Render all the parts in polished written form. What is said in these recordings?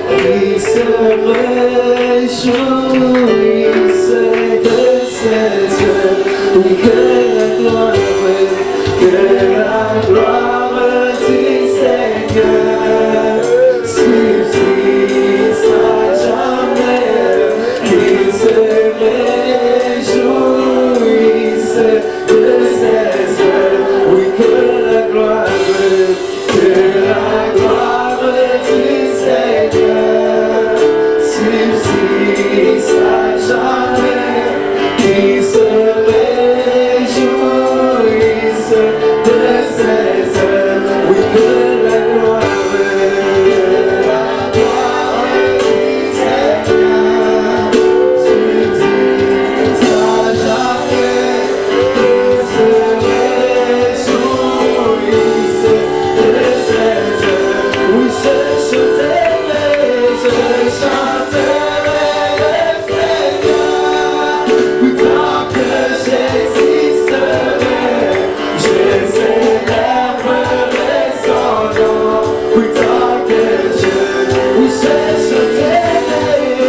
qui se réjouissent de cette heure. Oui, que la gloire du Seigneur subsiste à jamais, qui se réjouissent de cette heure. Oui, que la gloire du Seigneur subsiste à jamais, qui se réjouissent de ces heures. Oui, que la gloire du Seigneur subsiste à jamais, qui se réjouissent de ces heures. Oui, je chanterai le Seigneur, oui, tant que j'existerai, je célébrerai son nom. Oui, tant que oui, je chanterai le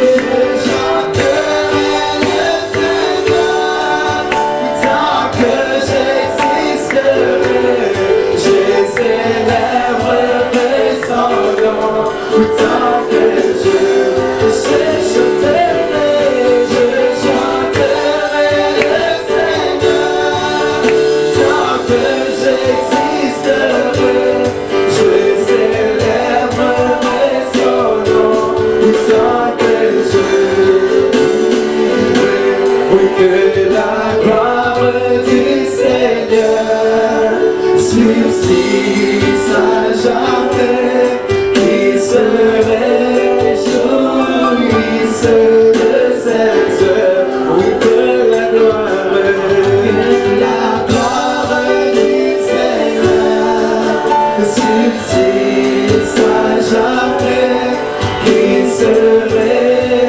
Seigneur, oui, tant que j'existerai, je célébrerai son nom. Oui, tant que je chanterai le Seigneur, tant que j'existerai, je célébrerai son nom. Oui, tant que oui, que la gloire du Seigneur subsiste à jamais, qui se réjouissent de cette heure. Oui, que la gloire du Seigneur subsiste à jamais, qui se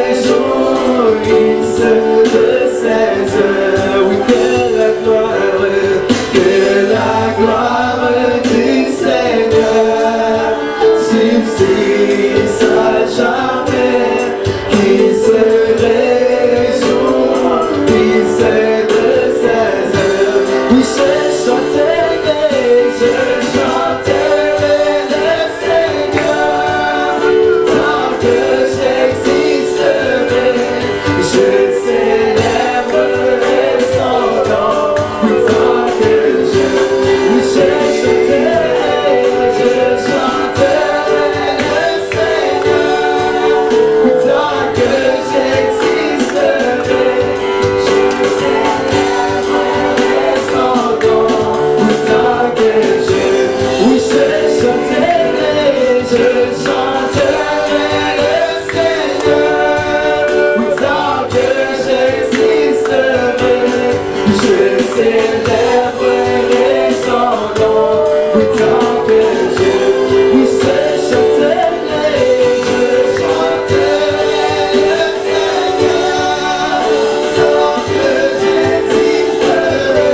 réjouissent de cette heure. Oui, que la gloire du Seigneur subsiste à jamais, qui se réjouissent de ces heures. Oui, je chanterai le Seigneur, tant que j'existerai, je célébrerai son nom. Oui, tant que oui, je chanterai le Seigneur, oui, tant que j'existerai, je célébrerai son nom. Oui, tant que oui, je chanterai le Seigneur, oui, tant que j'existerai, je célébrerai son nom. Oui, tant que oui, je chanterai le Seigneur, tant que j'existerai,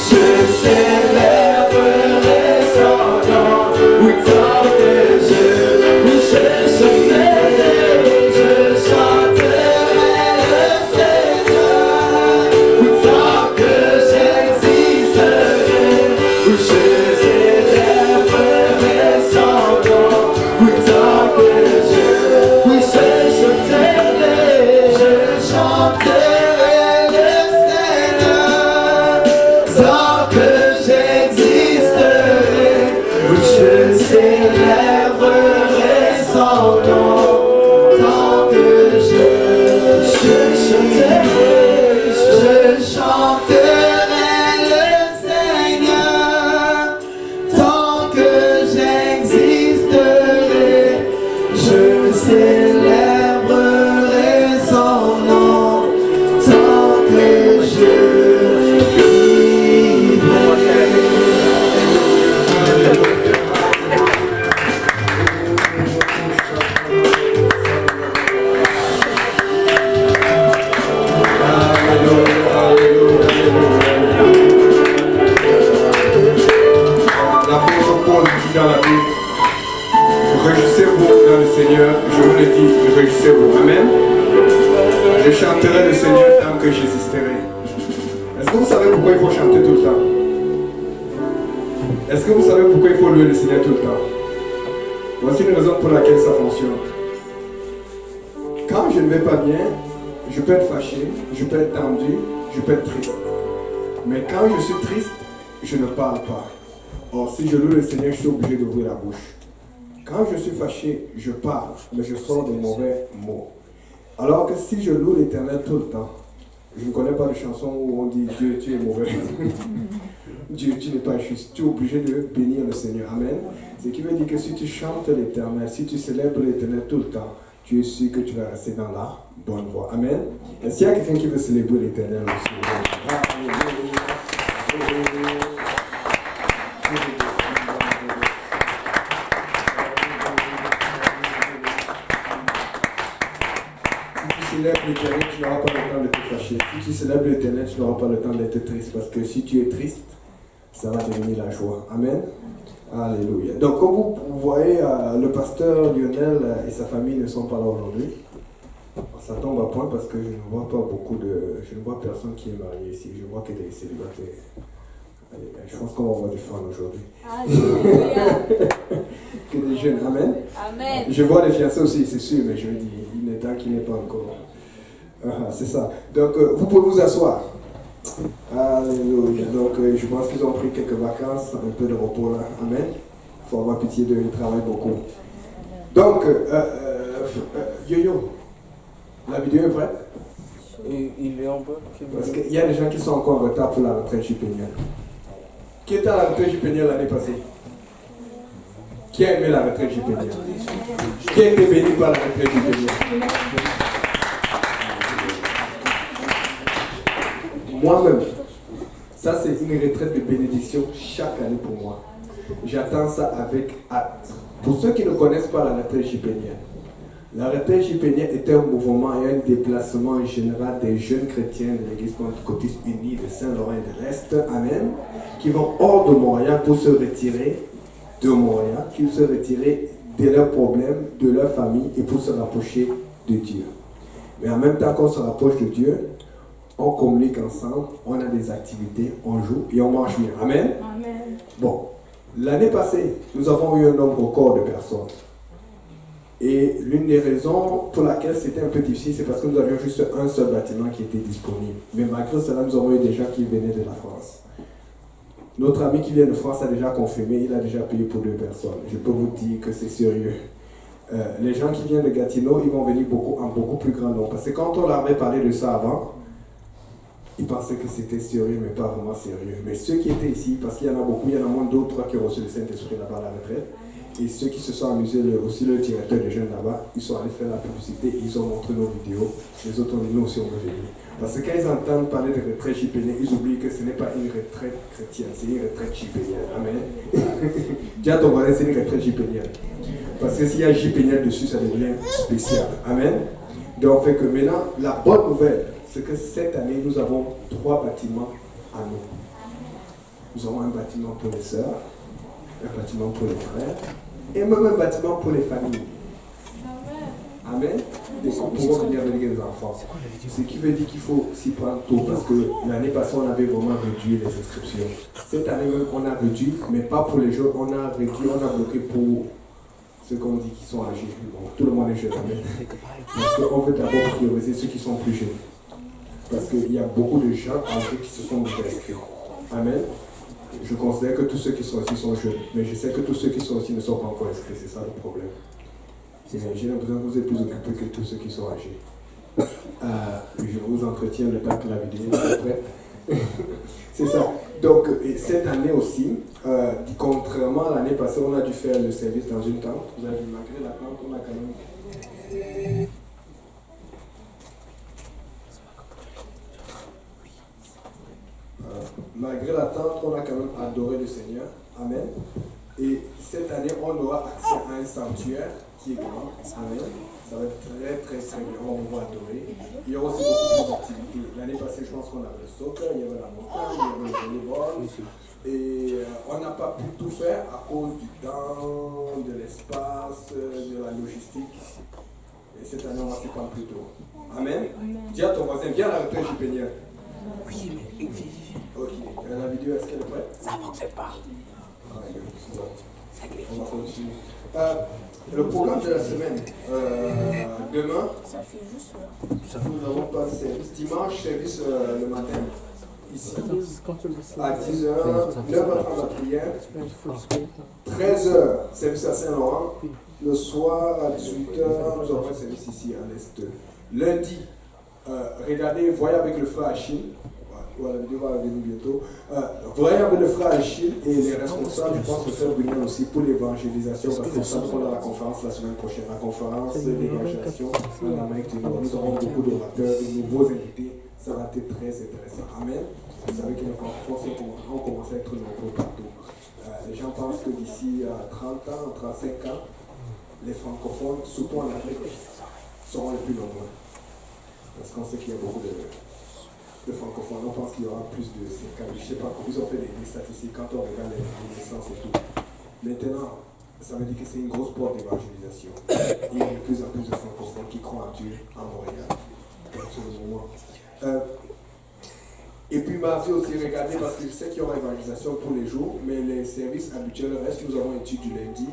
je célébrerai son nom. Oui, tant que oui, je chanterai le Seigneur, oui, tant que j'existerai, je célébrerai son nom. Oui, tant que oui, je chanterai le Seigneur, tant que j'existerai, je célébrerai son nom. Tant que je chanterai le Seigneur, tant que j'existerai, je célébrerai son nom. Tant que je vivrai. Réjouissez-vous dans le Seigneur, je vous le dis, réjouissez-vous. Amen. Je chanterai le Seigneur tant que j'existerai. Est-ce que vous savez pourquoi il faut chanter tout le temps? Est-ce que vous savez pourquoi il faut louer le Seigneur tout le temps? Voici une raison pour laquelle ça fonctionne. Quand je ne vais pas bien, je peux être fâché, je peux être tendu, je peux être triste. Mais quand je suis triste, je ne parle pas. Or, si je loue le Seigneur, je suis obligé d'ouvrir la bouche. Quand je suis fâché, je parle, mais je sors de mauvais mots. Alors que si je loue l'Éternel tout le temps, je ne connais pas de chanson où on dit Dieu, tu es mauvais. Dieu, tu n'es pas juste. Tu es obligé de bénir le Seigneur. Amen. Ce qui veut dire que si tu chantes l'Éternel, si tu célèbres l'Éternel tout le temps, tu es sûr que tu vas rester dans la bonne voie. Amen. Est-ce qu'il y a quelqu'un qui veut célébrer l'Éternel aussi? Si tu célèbres l'Éternel, tu n'auras pas le temps de te fâcher. Si tu célèbres l'Éternel, tu n'auras pas le temps d'être triste. Parce que si tu es triste, ça va devenir la joie. Amen. Alléluia. Donc, comme vous voyez, le pasteur Lionel et sa famille ne sont pas là aujourd'hui. Ça tombe à point parce que je ne vois pas je ne vois personne qui est marié ici. Je vois que des célibataires. Je pense qu'on va voir des femmes aujourd'hui. Que des jeunes. Amen. Amen. Je vois des fiancés aussi, c'est sûr, mais je dis, il n'est temps qu'il n'est pas encore. C'est ça. Donc, vous pouvez vous asseoir. Alléluia. Donc, je pense qu'ils ont pris quelques vacances, un peu de repos là. Amen. Il faut avoir pitié d'eux, ils travaillent beaucoup. Donc, Yo-Yo, la vidéo est prête? Il est en bas. Parce qu'il y a des gens qui sont encore en retard pour la retraite JPNL. Qui était à la retraite JPNL l'année passée? Qui a aimé la retraite JPNL? Qui a été béni par la retraite JPNL? Moi-même, ça c'est une retraite de bénédiction chaque année pour moi. J'attends ça avec hâte. Pour ceux qui ne connaissent pas la retraite JPNL, la retraite JPNL est un mouvement et un déplacement général des jeunes chrétiens de l'Église pentecôtiste unie de Saint-Laurent et de l'Est, amen, qui vont hors de Montréal pour se retirer de Montréal, qui se retirer de leurs problèmes, de leur famille et pour se rapprocher de Dieu. Mais en même temps qu'on se rapproche de Dieu, on communique ensemble, on a des activités, on joue et on mange bien. Amen. Amen. Bon, l'année passée, nous avons eu un nombre record de personnes. Et l'une des raisons pour laquelle c'était un peu difficile, c'est parce que nous avions juste un seul bâtiment qui était disponible. Mais malgré cela, nous avons eu des gens qui venaient de la France. Notre ami qui vient de France a déjà confirmé, il a déjà payé pour 2 personnes. Je peux vous dire que c'est sérieux. Les gens qui viennent de Gatineau, ils vont venir en beaucoup plus grand nombre. Parce que quand on leur avait parlé de ça avant, ils pensaient que c'était sérieux, mais pas vraiment sérieux. Mais ceux qui étaient ici, parce qu'il y en a beaucoup, il y en a moins d'2 ou 3 qui ont reçu le Saint-Esprit là-bas à la retraite. Et ceux qui se sont amusés, aussi le directeur de jeunes là-bas, ils sont allés faire la publicité, ils ont montré nos vidéos. Les autres ont dit, nous aussi on veut venir. Parce que quand ils entendent parler de retraite JPNL, ils oublient que ce n'est pas une retraite chrétienne, c'est une retraite JPNL. Amen. Dis à ton voisin, c'est une retraite JPNL. Parce que s'il y a JPNL dessus, ça devient spécial. Amen. Donc, fait que maintenant, la bonne nouvelle, c'est que cette année, nous avons 3 bâtiments à nous. Nous avons un bâtiment pour les sœurs, un bâtiment pour les frères, et même un bâtiment pour les familles. Amen. Des gens pourront venir avec les enfants. Ce qui veut dire qu'il faut s'y prendre tôt, parce que l'année passée, on avait vraiment réduit les inscriptions. Cette année même, on a réduit, mais pas pour les jeunes, on a réduit, on a bloqué pour ceux qu'on dit qui sont âgés. Bon, tout le monde est jeune, amen. Parce qu'on veut d'abord prioriser ceux qui sont plus jeunes. Parce qu'il y a beaucoup de gens âgés qui se sont déjà inscrits. Amen. Je considère que tous ceux qui sont ici sont jeunes, mais je sais que tous ceux qui sont ici ne sont pas encore inscrits, c'est ça le problème. J'ai l'impression que vous êtes plus occupés que tous ceux qui sont âgés. Je vous entretiens le temps que la vidéo est prête. C'est ça. Donc, cette année aussi, contrairement à l'année passée, on a dû faire le service dans une tente. Vous avez vu, malgré la tente, on a quand même... Malgré l'attente, on a quand même adoré le Seigneur. Amen. Et cette année, on aura accès à un sanctuaire qui est grand. Amen. Ça va être très très très bien. On va adorer. Il y aura aussi beaucoup d'activités. L'année passée, je pense qu'on avait le soccer, il y avait la montagne, il y avait le volleyball. Et on n'a pas pu tout faire à cause du temps, de l'espace, de la logistique. Et cette année, on va s'y prendre plus tôt. Amen. Dis à ton voisin, viens à la retraite chipénienne. Oui, mais Ok. La vidéo, est-ce qu'elle est prête? ça n'avançait pas. On va continuer. Le programme de la semaine. Demain, Ça fait juste là. nous n'avons pas de service. Dimanche, service le matin. Ici. À 10h, 9h30 la prière. 13h, service à Saint-Laurent. Le soir, à 18h, nous aurons un service ici à l'Est. Lundi, regardez, voyez avec le frère Achille. Voilà, la vidéo va venir bientôt. Voyez avec le frère Achille et les responsables, je pense, le frère Brunel aussi pour l'évangélisation, parce que ça sera dans la conférence la semaine prochaine. La conférence d'évangélisation en Amérique du Nord. Nous aurons beaucoup d'orateurs, de nouveaux invités. Ça va être très intéressant. Amen. Vous savez que les francophones vont commencer à être nombreux partout. Les gens pensent que d'ici 30 ans, 35 ans, les francophones, surtout en Afrique, seront les plus nombreux. Parce qu'on sait qu'il y a beaucoup de francophones. On pense qu'il y aura plus de 50. Je ne sais pas comment ils ont fait des statistiques quand on regarde les naissances et tout. Maintenant, ça veut dire que c'est une grosse porte d'évangélisation. Il y a de plus en plus de francophones qui croient en Dieu à Montréal. Dans ce moment. Et puis mardi aussi, regardez, parce que je sais qu'il y aura évangélisation tous les jours, mais les services habituels restent. Nous avons l'étude du lundi,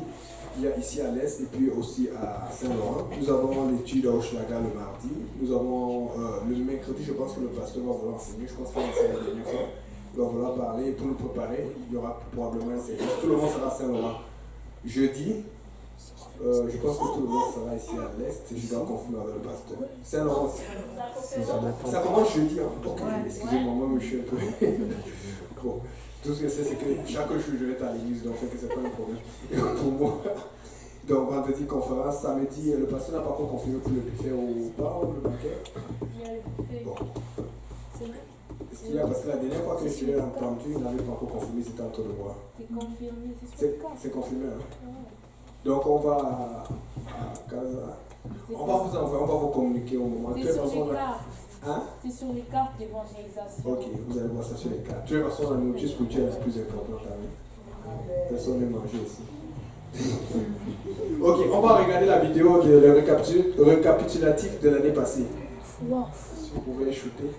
il y a ici à l'Est et puis aussi à Saint-Laurent. Nous avons l'étude à Hochelaga le mardi. Nous avons le mercredi, je pense que le pasteur va vouloir enseigner. Je pense qu'il va enseigner la dernière fois. Il va vouloir parler pour nous préparer. Il y aura probablement un service. Tout le monde sera à Saint-Laurent. Jeudi, je pense que tout le monde sera ici à l'Est. Je dois confirmer avec le pasteur. Saint-Laurent, ça commence jeudi. Hein? Donc, excusez-moi, moi je suis un peu. Bon, tout ce que c'est que chaque jour je vais être à l'église, donc c'est que c'est pas un problème. Et pour moi, donc vendredi conférence, samedi, le pasteur n'a pas encore confirmé pour le buffet au bar ou le banquet. Bon. Est-ce qu'il y a, parce que la dernière fois que je l'ai entendu, il n'avait pas encore confirmé, c'était entre de moi. C'est confirmé, c'est confirmé. Hein? Donc on va à Casa. On va vous envoyer, on va vous communiquer au moment. C'est sur les cartes. Hein? C'est sur les cartes d'évangélisation. Ok, vous allez voir ça sur les cartes. De toute façon, la nourriture spirituelle est la plus importante à nous. Personne n'est mangé ici. Ok, on va regarder la vidéo de le récapitulatif de l'année passée. Wow. Si vous pouvez shooter.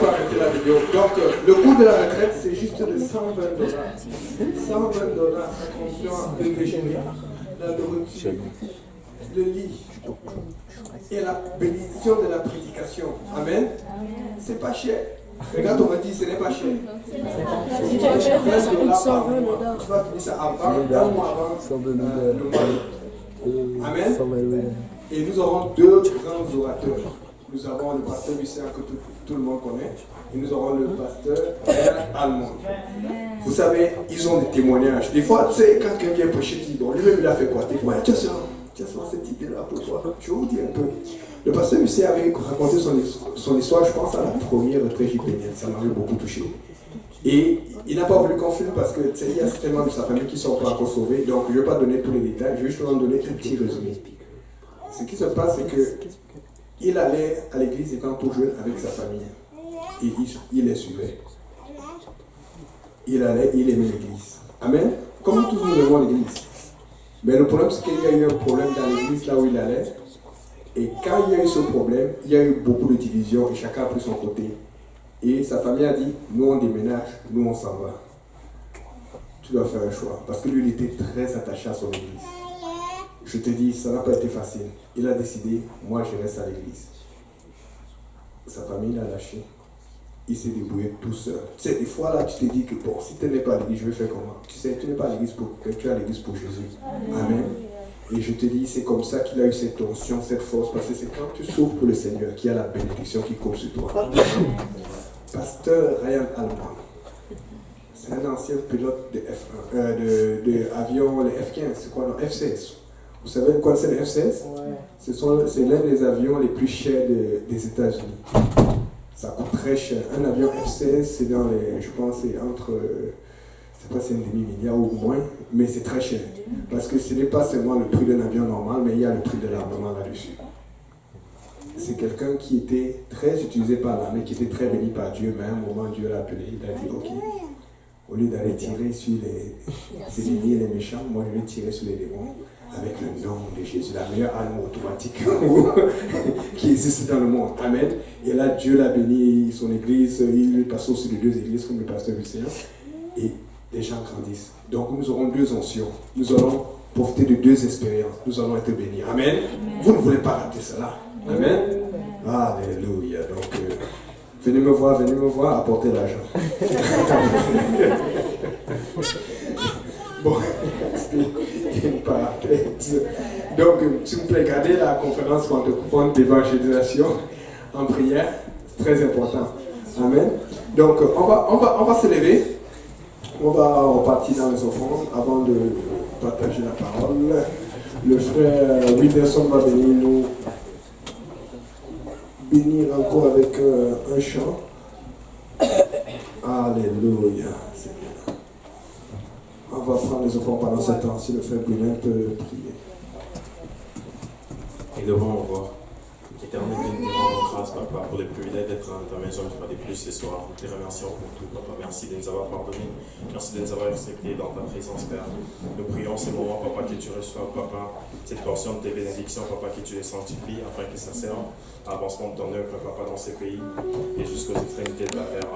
peux arrêter la vidéo. Donc, le coût de la retraite, c'est juste de $120. $120, ça comprend le déjeuner, la nourriture, le lit et la bénédiction de la prédication. Amen. C'est pas cher. Regarde, on m'a dit, ce n'est pas cher. Si tu achètes ça coûte $120. Tu vas finir ça avant, un mois avant le mois. Amen. Et nous aurons deux grands orateurs. Nous avons le pasteur Lucien que tout le monde connaît. Et nous aurons le pasteur Allemand. Vous savez, ils ont des témoignages. Des fois, tu sais, quand quelqu'un vient prêcher, il dit, bon, lui-même il a fait quoi? Tu as cette idée-là pour toi. Je vais vous dire un peu. Le pasteur Lucien avait raconté son histoire, je pense, à la première retraite JPN. Ça m'avait beaucoup touché. Et il n'a pas voulu qu'on filme parce que, tu sais, il y a certains membres de sa famille qui ne sont pas encore sauvés. Donc, je ne vais pas donner tous les détails, je vais juste leur donner un petit résumé. Ce qui se passe, c'est qu'il allait à l'église étant tout jeune avec sa famille. Et il les suivait. Il allait, il aimait l'église. Amen. Comme tous nous aimons l'église. Mais le problème, c'est qu'il y a eu un problème dans l'église là où il allait. Et quand il y a eu ce problème, il y a eu beaucoup de divisions et chacun a pris son côté. Et sa famille a dit, nous on déménage, nous on s'en va. Tu dois faire un choix. Parce que lui, il était très attaché à son église. Je te dis, ça n'a pas été facile. Il a décidé, moi je reste à l'église. Sa famille l'a lâché. Il s'est débrouillé tout seul. Tu sais, des fois là, tu te dis que bon, si tu n'es pas à l'église, je vais faire comment? Tu sais, tu n'es pas à l'église pour que tu es à l'église pour Jésus. Amen. Et je te dis, c'est comme ça qu'il a eu cette tension, cette force, parce que c'est quand tu souffres pour le Seigneur qu'il y a la bénédiction qui coule sur toi. Pasteur Ryan Allman, c'est un ancien pilote de F1, de avion, les F-15, c'est quoi, non, F-16. Vous savez quoi c'est les F-16? C'est l'un des avions les plus chers des États-Unis. Ça coûte très cher. Un avion F-16, c'est dans les, je pense, c'est entre, c'est pas c'est un demi-milliard ou moins, mais c'est très cher. Parce que ce n'est pas seulement le prix d'un avion normal, mais il y a le prix de l'armement là-dessus. C'est quelqu'un qui était très utilisé par l'armée, qui était très béni par Dieu, mais à un moment, Dieu l'a appelé, il a dit, ok, au lieu d'aller tirer sur les ennemis et les méchants, moi je vais tirer sur les démons. Avec le nom de Jésus, la meilleure arme automatique qui existe dans le monde. Amen. Et là, Dieu l'a béni, son église, il est passé aussi de deux églises comme le pasteur Lucien. Et les gens grandissent. Donc nous aurons deux oncions. Nous allons profiter de deux expériences. Nous allons être bénis. Amen. Amen. Vous ne voulez pas rater cela. Amen. Alléluia. Donc, venez me voir, apportez l'argent. Bon, c'était une parenthèse. Donc, s'il vous plaît, gardez la conférence francophone d'évangélisation en prière. C'est très important. Amen. Donc, on va se lever. On va repartir dans les offrandes avant de partager la parole. Le frère Wilderson va venir nous bénir encore avec un chant. Alléluia. On va prendre les offrandes pendant ce temps, si le frère Brunel peut prier. Et devant voir. Éternel, nous te rendons grâce, Papa, pour le privilège d'être dans ta maison une fois de plus ce soir. Nous te remercions pour tout, Papa. Merci de nous avoir pardonné. Merci de nous avoir respectés dans ta présence, Père. Nous prions ce moment, Papa, que tu reçoives, Papa, cette portion de tes bénédictions, Papa, que tu les sanctifies, afin que ça serve à l'avancement de ton œuvre, Papa, dans ces pays et jusqu'aux extrémités de la terre.